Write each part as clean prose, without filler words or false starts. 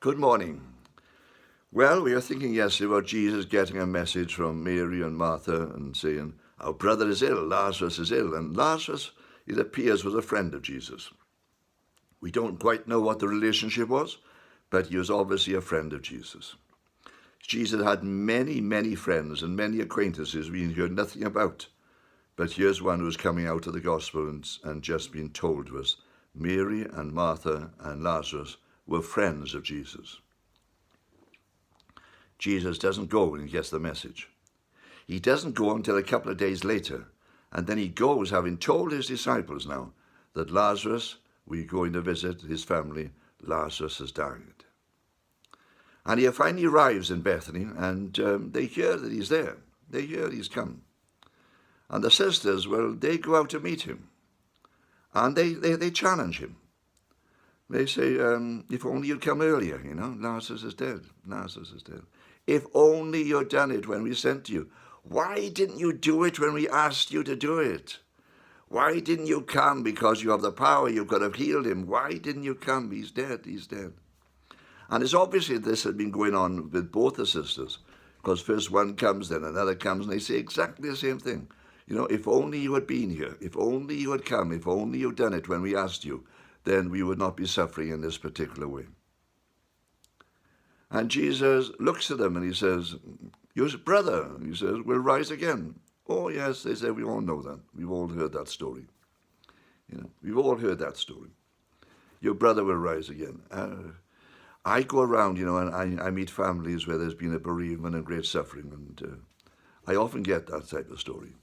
Good morning. Well, we were thinking yesterday about Jesus getting a message from Mary and Martha and saying, our brother is ill, Lazarus is ill. And Lazarus, it appears, was a friend of Jesus. We don't quite know what the relationship was, but he was obviously a friend of Jesus. Jesus had many, many friends and many acquaintances we heard nothing about. But here's one who's coming out of the gospel and just been told to us. Mary and Martha and Lazarus were friends of Jesus. Jesus doesn't go when he gets the message. He doesn't go until a couple of days later, and then he goes having told his disciples now that Lazarus, we're going to visit his family, Lazarus has died. And he finally arrives in Bethany, and they hear that he's there. They hear he's come. And the sisters, well, they go out to meet him, and they challenge him. They say, if only you'd come earlier, Lazarus is dead. Lazarus is dead. If only you'd done it when we sent you. Why didn't you do it when we asked you to do it? Why didn't you come? Because you have the power, you could have healed him. Why didn't you come? He's dead, he's dead. And it's obviously this had been going on with both the sisters, because first one comes, then another comes, and they say exactly the same thing. If only you had been here, if only you had come, if only you'd done it when we asked you, then we would not be suffering in this particular way. And Jesus looks at them and he says, your brother, he says, will rise again. Oh, yes, they say, we all know that. We've all heard that story. We've all heard that story. Your brother will rise again. I go around, and I meet families where there's been a bereavement and great suffering, and I often get that type of story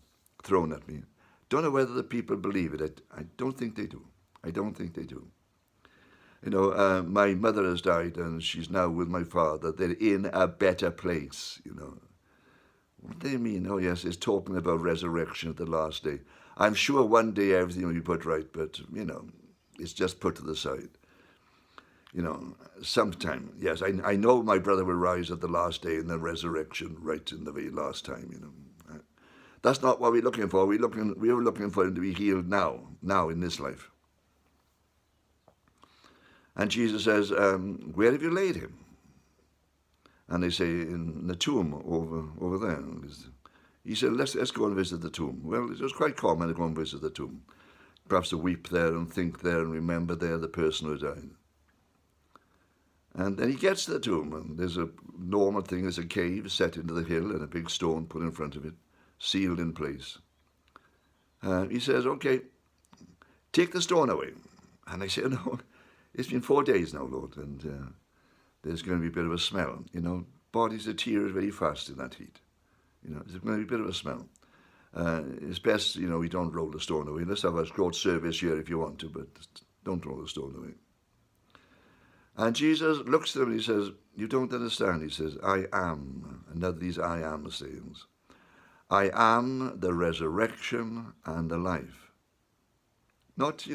thrown at me. Don't know whether the people believe it. I don't think they do. I don't think they do. My mother has died and she's now with my father. They're in a better place, What do they mean? Oh, yes, it's talking about resurrection at the last day. I'm sure one day everything will be put right, but, it's just put to the side. Sometime, yes, I know my brother will rise at the last day in the resurrection, right in the very last time, That's not what we're looking for. We were looking for him to be healed now in this life. And Jesus says, where have you laid him? And they say, in the tomb over there. He said, let's go and visit the tomb. Well, it was quite common to go and visit the tomb. Perhaps to weep there and think there and remember there the person who died. And then he gets to the tomb, and there's a normal thing, there's a cave set into the hill and a big stone put in front of it, sealed in place. He says, okay, take the stone away. And they say, no, it's been 4 days now, Lord, and there's going to be a bit of a smell. Bodies deteriorate very fast in that heat. There's going to be a bit of a smell. It's best, we don't roll the stone away. Let's have a short service here if you want to, but don't roll the stone away. And Jesus looks at them and he says, you don't understand. He says, I am. Another these I am sayings. I am the resurrection and the life. Not,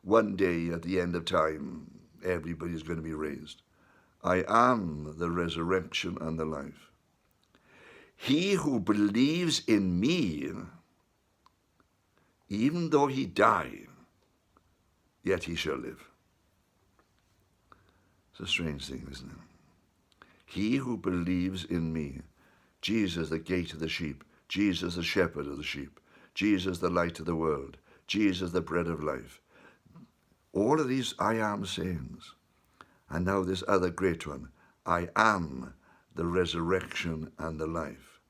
one day at the end of time, everybody's going to be raised. I am the resurrection and the life. He who believes in me, even though he die, yet he shall live. It's a strange thing, isn't it? He who believes in me, Jesus, the gate of the sheep, Jesus, the shepherd of the sheep, Jesus, the light of the world, Jesus, the bread of life. All of these I am sayings. And now this other great one, I am the resurrection and the life.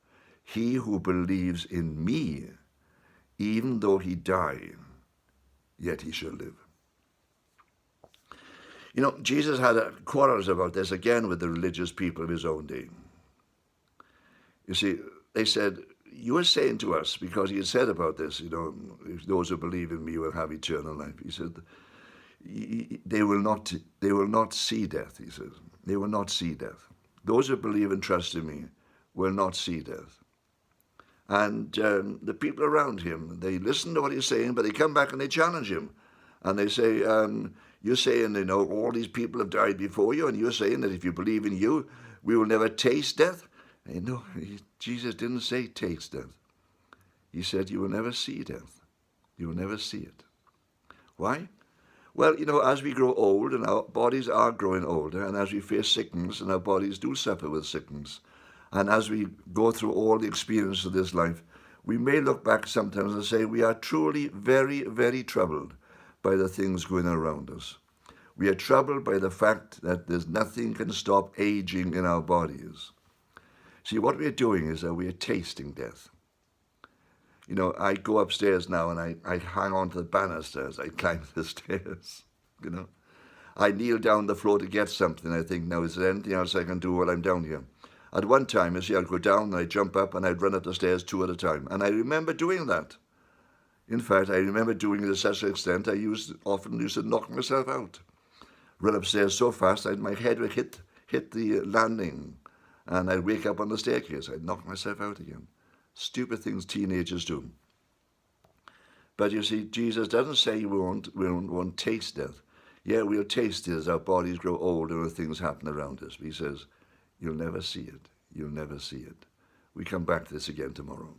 He who believes in me, even though he die, yet he shall live. Jesus had quarrels about this again with the religious people of his own day. You see, they said, you are saying to us, because he had said about this, if those who believe in me will have eternal life. He said, they will not see death, he says. They will not see death. Those who believe and trust in me will not see death. And the people around him, they listen to what he's saying, but they come back and they challenge him. And they say, you're saying, all these people have died before you, and you're saying that if you believe in you, we will never taste death? No, Jesus didn't say taste death. He said you will never see death. You will never see it. Why? Well, as we grow old and our bodies are growing older, and as we face sickness and our bodies do suffer with sickness, and as we go through all the experience of this life, we may look back sometimes and say we are truly very, very troubled by the things going around us. We are troubled by the fact that there's nothing can stop aging in our bodies. See, what we're doing is that we are tasting death. I go upstairs now and I hang on to the banisters. I climb the stairs. I kneel down the floor to get something. I think, now, is there anything else I can do while I'm down here? At one time, I'd go down and I'd jump up and I'd run up the stairs 2 at a time. And I remember doing that. In fact, I remember doing it to such an extent I often used to knock myself out. Run upstairs so fast my head would hit the landing and I'd wake up on the staircase. I'd knock myself out again. Stupid things teenagers do. But you see, Jesus doesn't say we won't taste death. Yeah, we'll taste it as our bodies grow older and things happen around us. But he says, you'll never see it. You'll never see it. We come back to this again tomorrow.